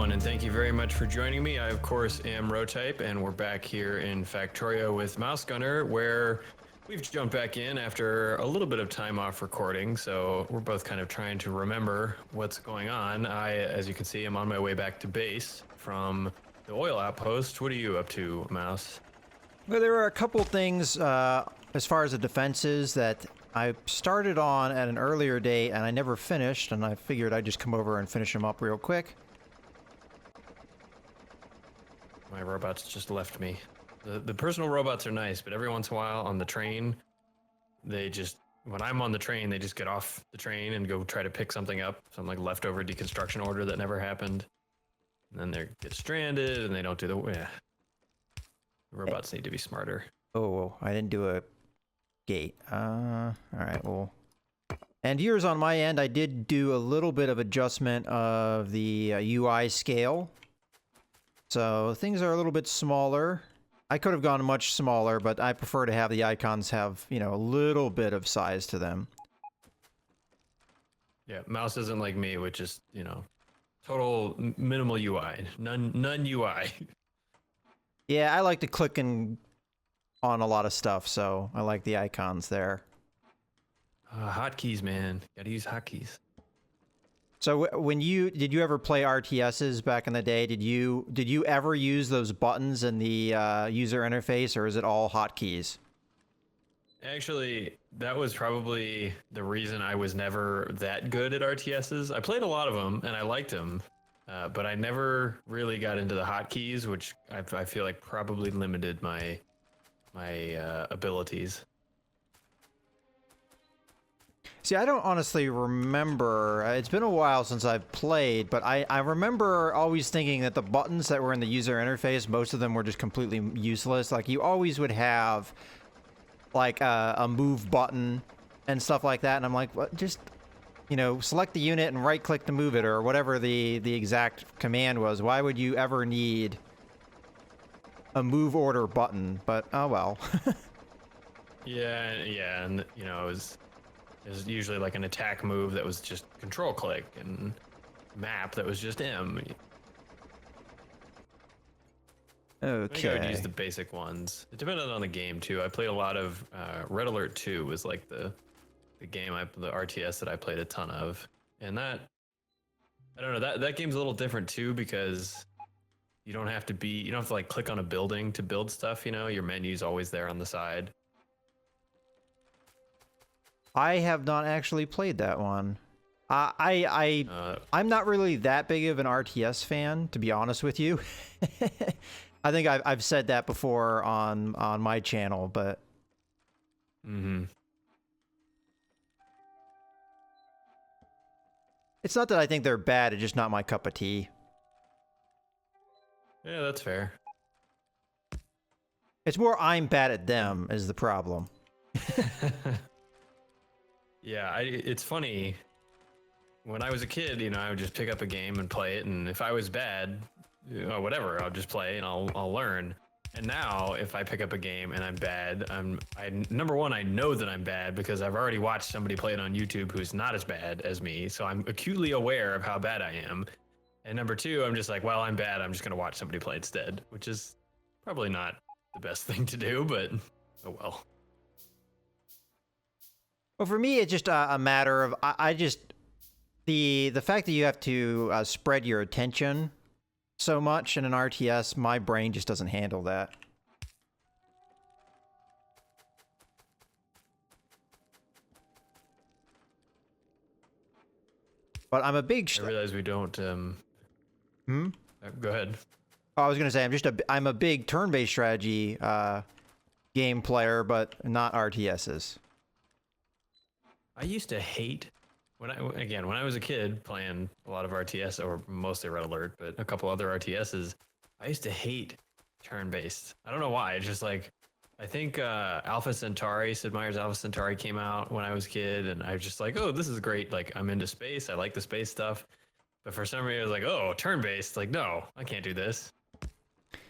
everyone, and thank you very much for joining me. I, of course, am Rotype, and we're back here in Factorio with Mouse Gunner, where we've jumped back in after a little bit of time off recording, so we're both kind of trying to remember what's going on. I, as you can see, am on my way back to base from the oil outpost. What are you up to, Mouse? Well, there are a couple things as far as the defenses that I started on at an earlier date and I never finished, and I figured I'd just come over and finish them up real quick. My robots just left me. The personal robots are nice, but every once in a while on the train, when I'm on the train, they just get off the train and go try to pick something up, some like leftover deconstruction order that never happened. And then they get stranded and they don't do the, The robots need to be smarter. Oh, I didn't do a gate. All right, well. And here's on my end, I did do a little bit of adjustment of the UI scale. So things are a little bit smaller. I could have gone much smaller, but I prefer to have the icons have, a little bit of size to them. Yeah, mouse isn't like me, which is, total minimal UI, none UI. Yeah, I like to click on a lot of stuff, so I like the icons there. Hotkeys, man, gotta use hotkeys. So did you ever play RTSs back in the day? Did you ever use those buttons in the user interface, or is it all hotkeys? Actually, that was probably the reason I was never that good at RTSs. I played a lot of them and I liked them, but I never really got into the hotkeys, which I feel like probably limited my abilities. See, I don't honestly remember. It's been a while since I've played, but I remember always thinking that the buttons that were in the user interface, most of them were just completely useless. Like, you always would have, like, a move button and stuff like that, and I'm like, what? Just, select the unit and right-click to move it, or whatever the exact command was. Why would you ever need a move order button? But, oh well. Yeah, and, it was usually like an attack move that was just control click, and map that was just M. Okay. I think I would use the basic ones. It depended on the game too. I played a lot of Red Alert 2 was like the game the RTS that I played a ton of, and that, I don't know, that game's a little different too, because you don't have to like click on a building to build stuff. Your menu's always there on the side. I have not actually played that one. I'm not really that big of an RTS fan, to be honest with you. I think I've said that before on my channel, but it's not that I think they're bad. It's just not my cup of tea. Yeah, that's fair. It's more I'm bad at them is the problem. Yeah, it's funny. When I was a kid, I would just pick up a game and play it, and if I was bad, whatever, I'll just play and I'll learn. And now, if I pick up a game and I'm bad, number one, I know that I'm bad because I've already watched somebody play it on YouTube who's not as bad as me, so I'm acutely aware of how bad I am. And number two, I'm just like, well, I'm bad, I'm just gonna watch somebody play instead, which is probably not the best thing to do, but oh well. Well, for me, it's just a matter of the fact that you have to spread your attention so much in an RTS, my brain just doesn't handle that. But I'm a big. I realize we don't. Go ahead. I was gonna say I'm a big turn-based strategy game player, but not RTSs. I used to hate when I was a kid playing a lot of RTS, or mostly Red Alert, but a couple other RTSs. I used to hate turn-based. I don't know why. It's just like, I think Alpha Centauri, Sid Meier's Alpha Centauri came out when I was a kid, and I was just like, oh, this is great. Like, I'm into space. I like the space stuff. But for some reason, I was like, oh, turn-based. Like, no, I can't do this.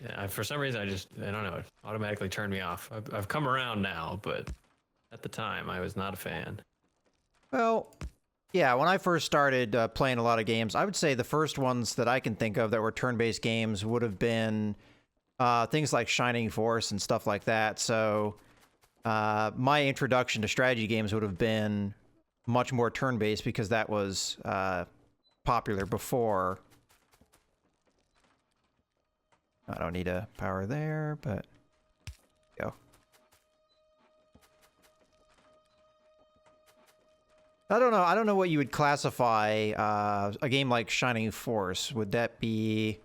Yeah, for some reason, I don't know. It automatically turned me off. I've come around now, but at the time, I was not a fan. Well, Yeah, when I first started playing a lot of games, I would say the first ones that I can think of that were turn-based games would have been things like Shining Force and stuff like that. So my introduction to strategy games would have been much more turn-based because that was popular before. I don't need a power there, but go. I don't know. I don't know what you would classify a game like Shining Force. Would that be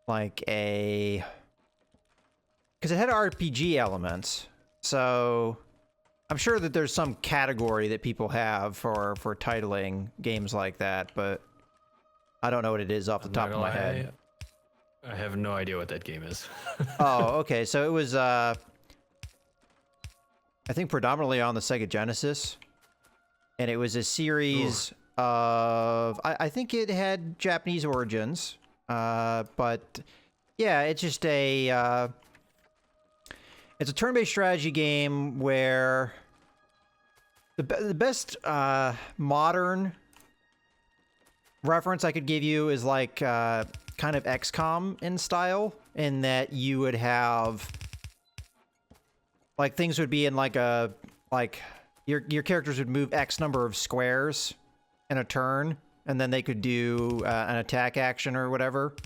like a... Because it had RPG elements, so I'm sure that there's some category that people have for titling games like that, but I don't know what it is off the top of my head. I have no idea what that game is. Oh, okay. So it was, I think, predominantly on the Sega Genesis. And it was a series of... I think it had Japanese origins. But, yeah, it's just a... it's a turn-based strategy game where... The best modern reference I could give you is like... kind of XCOM in style, in that you would have like things would be in like a your characters would move X number of squares in a turn, and then they could do an attack action or whatever.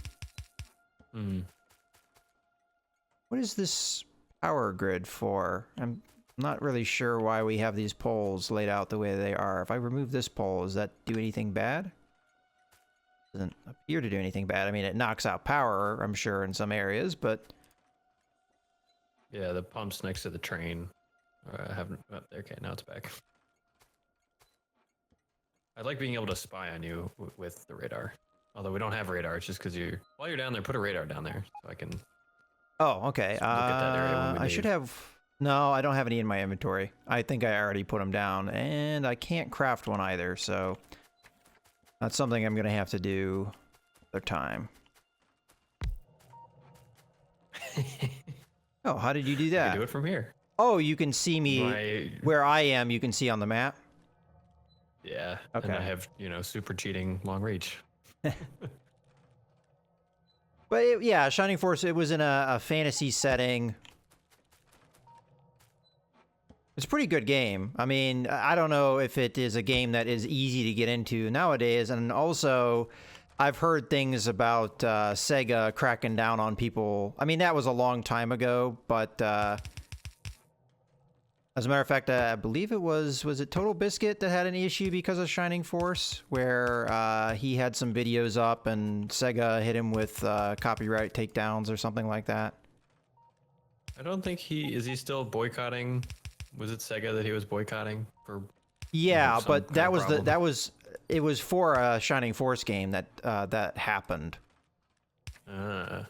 What is this power grid for? I'm not really sure why we have these poles laid out the way they are. If I remove this pole, does that do anything bad? Doesn't appear to do anything bad. I mean, it knocks out power, I'm sure, in some areas, but... Yeah, the pump's next to the train. I haven't... Oh, okay, now it's back. I like being able to spy on you with the radar. Although we don't have radar, it's just because you... While you're down there, put a radar down there, so I can... Oh, okay. Look at that area when we I leave. should have... No, I don't have any in my inventory. I think I already put them down, and I can't craft one either, so... That's something I'm going to have to do another time. Oh, how did you do I that? can do it from here. Oh, you can see me where I am. You can see on the map. Yeah. Okay. And I have, you know, super cheating long reach. But yeah, Shining Force, it was in a fantasy setting. It's a pretty good game. I mean, I don't know if it is a game that is easy to get into nowadays. And also, I've heard things about Sega cracking down on people. I mean, that was a long time ago, but as a matter of fact, I believe it was it Total Biscuit that had an issue because of Shining Force, where he had some videos up and Sega hit him with copyright takedowns or something like that. I don't think is he still boycotting? Was it Sega that he was boycotting for? Yeah, but that was problem? it was for a Shining Force game that that happened. Ah.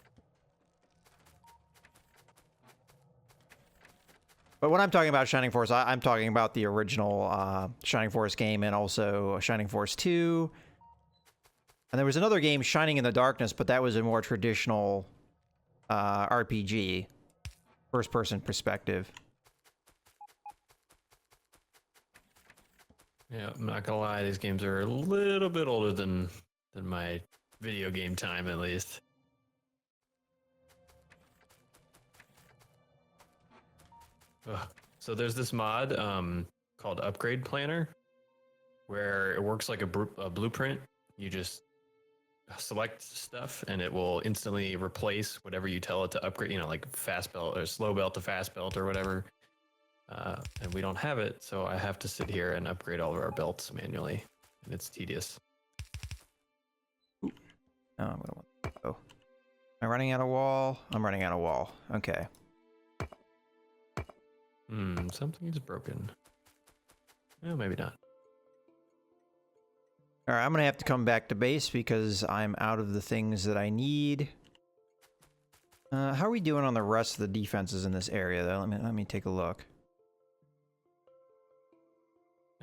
But when I'm talking about Shining Force, I'm talking about the original Shining Force game, and also Shining Force 2. And there was another game, Shining in the Darkness, but that was a more traditional RPG, first-person perspective. Yeah, I'm not gonna lie, these games are a little bit older than my video game time, at least. Ugh. So there's this mod called Upgrade Planner, where it works like a blueprint. You just select stuff, and it will instantly replace whatever you tell it to upgrade. You know, like fast belt or slow belt to fast belt or whatever. And we don't have it, so I have to sit here and upgrade all of our belts manually, and it's tedious. Oh, I'm gonna want to go. Am I running out of wall? I'm running out of wall. Okay. Something is broken. Well, maybe not. All right, I'm gonna have to come back to base because I'm out of the things that I need. How are we doing on the rest of the defenses in this area, though? Let me take a look.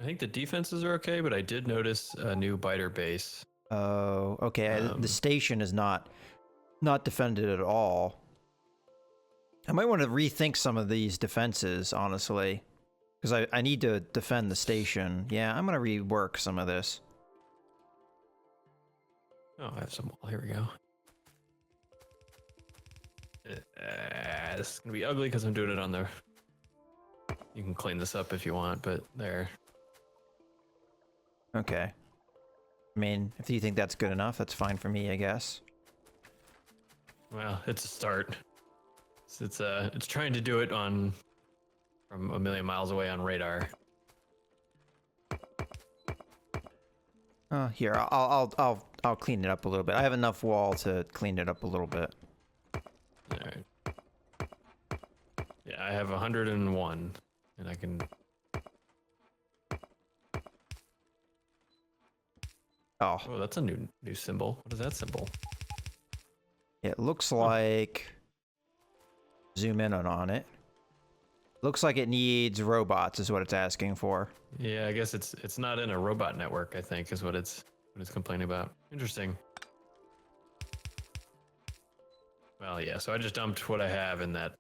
I think the defenses are okay, but I did notice a new biter base. Oh, okay. The station is not defended at all. I might want to rethink some of these defenses, honestly, because I need to defend the station. Yeah, I'm gonna rework some of this. Oh, I have some wall. Here we go. This is gonna be ugly because I'm doing it on the. You can clean this up if you want, but there. Okay. I mean, if you think that's good enough, that's fine for me, I guess. Well, it's a start. It's trying to do it on from a million miles away on radar. Here, I'll clean it up a little bit. I have enough wall to clean it up a little bit. All right. Yeah, I have 101, and I can. Oh, Oh, that's a new symbol. What is that symbol? it looks like. Zoom in on it. Looks like it needs robots, is what it's asking for. Yeah, I guess it's not in a robot network. I think is what it's complaining about. Interesting. Well, yeah. So I just dumped what I have in that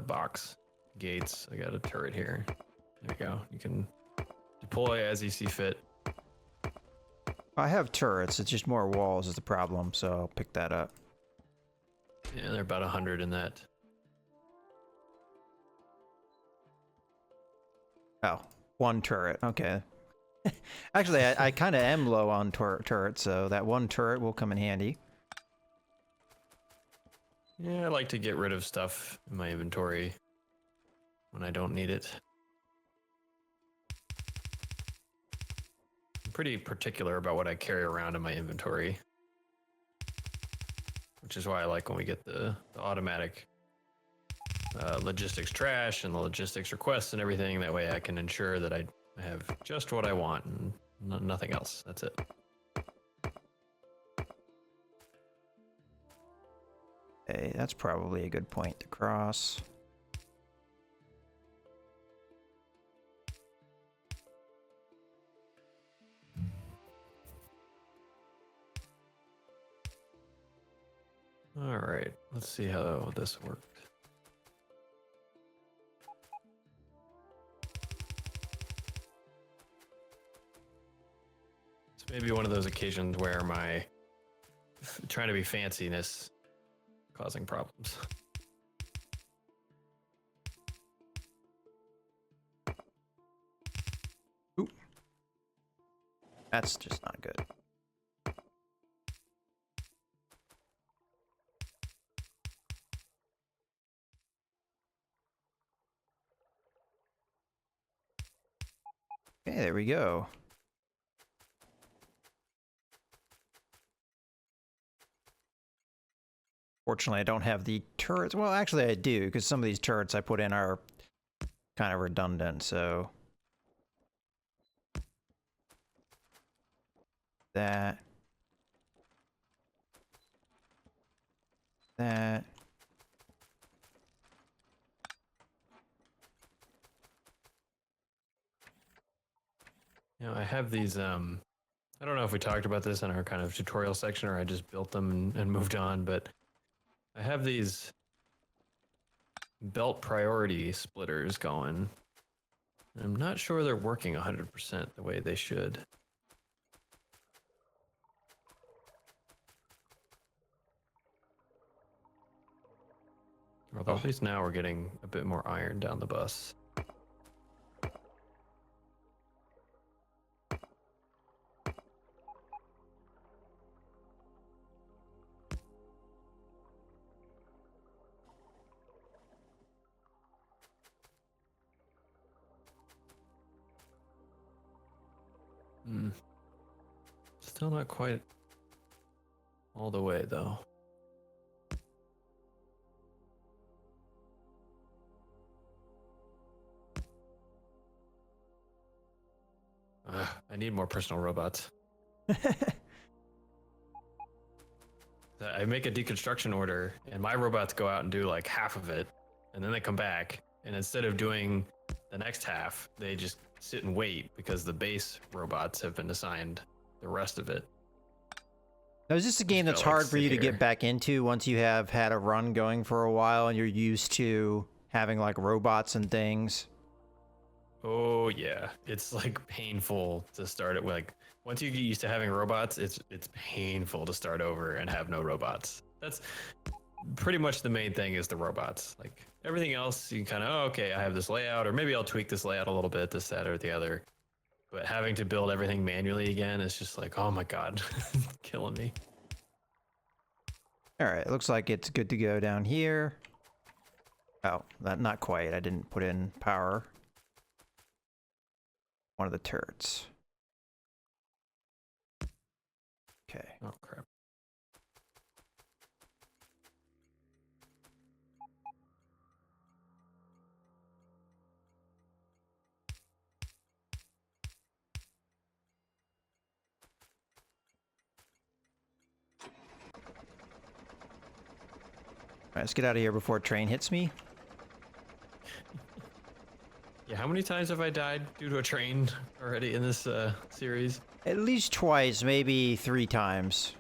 box. Gates. I got a turret here. There you go. You can deploy as you see fit. I have turrets. It's just more walls is the problem, so I'll pick that up. Yeah, they're about 100 in that. Oh, one turret. Okay. Actually, I kind of am low on turrets, so that one turret will come in handy. Yeah, I like to get rid of stuff in my inventory when I don't need it. I'm pretty particular about what I carry around in my inventory, which is why I like when we get the automatic logistics trash and the logistics requests and everything. That way I can ensure that I have just what I want and nothing else. That's it. Okay, that's probably a good point to cross. All right, let's see how this worked. It's maybe one of those occasions where my trying to be fanciness causing problems. Ooh. That's just not good. Okay, there we go. Fortunately, I don't have the turrets. Well, actually, I do, because some of these turrets I put in are kind of redundant, so... That. That. You know, I have these, I don't know if we talked about this in our kind of tutorial section or I just built them and moved on, but I have these belt priority splitters going. I'm not sure they're working 100% the way they should. Although at least now we're getting a bit more iron down the bus. Still not quite all the way though. I need more personal robots. I make a deconstruction order and my robots go out and do like half of it and then they come back and instead of doing the next half, they just sit and wait because the base robots have been assigned the rest of it. Now, is this a game that's hard for you to get back into once you have had a run going for a while and you're used to having like robots and things? Oh yeah, it's like painful to start it with. Like once you get used to having robots, it's painful to start over and have no robots. That's pretty much the main thing is the robots. Like everything else, you can kind of, oh, okay, I have this layout, or maybe I'll tweak this layout a little bit, this, that, or the other. But having to build everything manually again is just like, oh my god, killing me. All right, looks like it's good to go down here. Oh, not quite. I didn't put in power. One of the turrets. Okay. Oh crap. All right, let's get out of here before a train hits me. Yeah, how many times have I died due to a train already in this series? At least twice, maybe 3 times.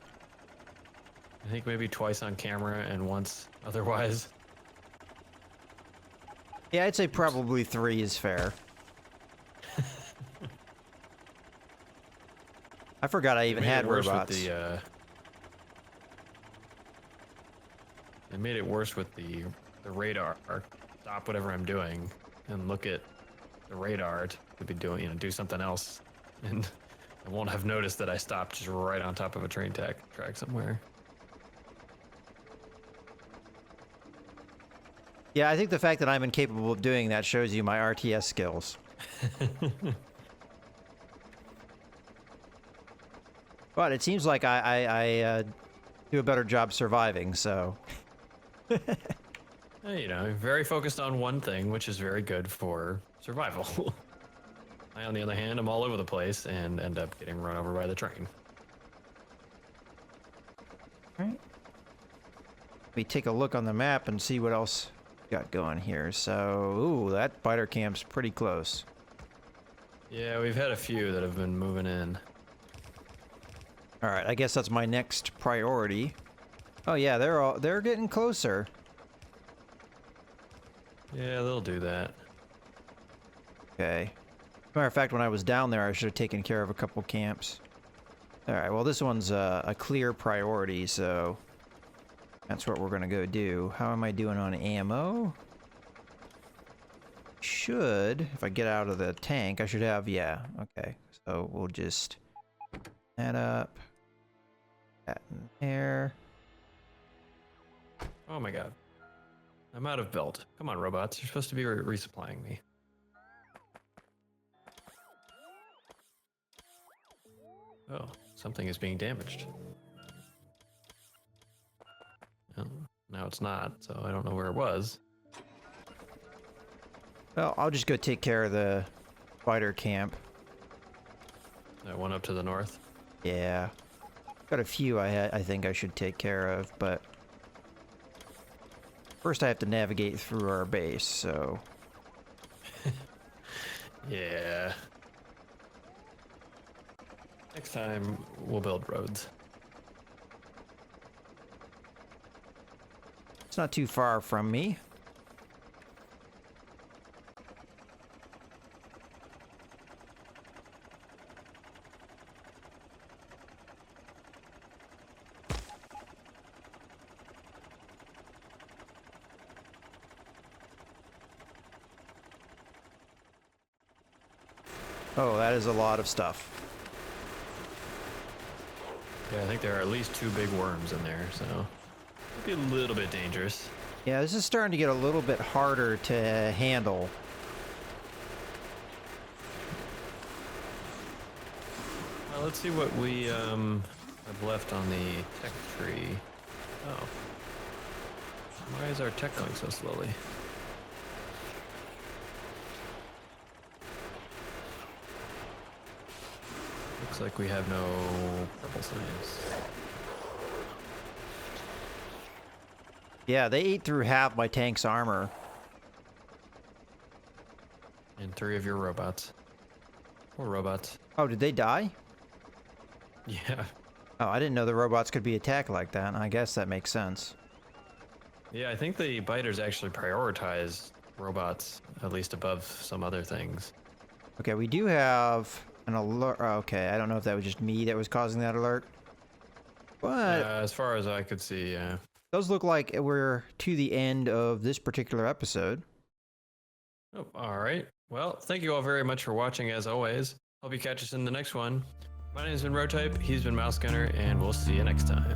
I think maybe twice on camera and once otherwise. Yeah, I'd say probably 3 is fair. I forgot I even had robots. They made it worse with the radar. Stop whatever I'm doing and look at the radar to be doing, do something else, and I won't have noticed that I stopped just right on top of a train track somewhere. Yeah, I think the fact that I'm incapable of doing that shows you my RTS skills. But it seems like I do a better job surviving, so... Very focused on one thing, which is very good for survival. I, on the other hand, am all over the place and end up getting run over by the train. Alright. Let me take a look on the map and see what else we got going here. So, ooh, that fighter camp's pretty close. Yeah, we've had a few that have been moving in. Alright, I guess that's my next priority. Oh yeah, they're getting closer. Yeah, they'll do that. Okay. Matter of fact, when I was down there, I should have taken care of a couple camps. Alright, well this one's a clear priority, so that's what we're gonna go do. How am I doing on ammo? Should, if I get out of the tank, I should have, yeah, okay. So we'll just that up. That in there. Oh my god. I'm out of belt. Come on, robots. You're supposed to be resupplying me. Oh, something is being damaged. Oh, now it's not, so I don't know where it was. Well, I'll just go take care of the fighter camp. That one up to the north? Yeah. Got a few I think I should take care of, but... First I have to navigate through our base, so... Yeah. Next time, we'll build roads. It's not too far from me. Oh, that is a lot of stuff. Yeah, I think there are at least 2 big worms in there, so it'd be a little bit dangerous. Yeah, this is starting to get a little bit harder to handle. Well, let's see what we have left on the tech tree. Oh. Why is our tech going so slowly? Looks like we have no purple science. Yeah, they ate through half my tank's armor. And 3 of your robots. Poor robots. Oh, did they die? Yeah. Oh, I didn't know the robots could be attacked like that. I guess that makes sense. Yeah, I think the biters actually prioritize robots, at least above some other things. Okay, we do have An alert. Oh, okay, I don't know if that was just me that was causing that alert. But As far as I could see, yeah. it does look like we're to the end of this particular episode. Oh, all right. Well, thank you all very much for watching, as always. Hope you catch us in the next one. My name's been Rotype, he's been Mouse Gunner, and we'll see you next time.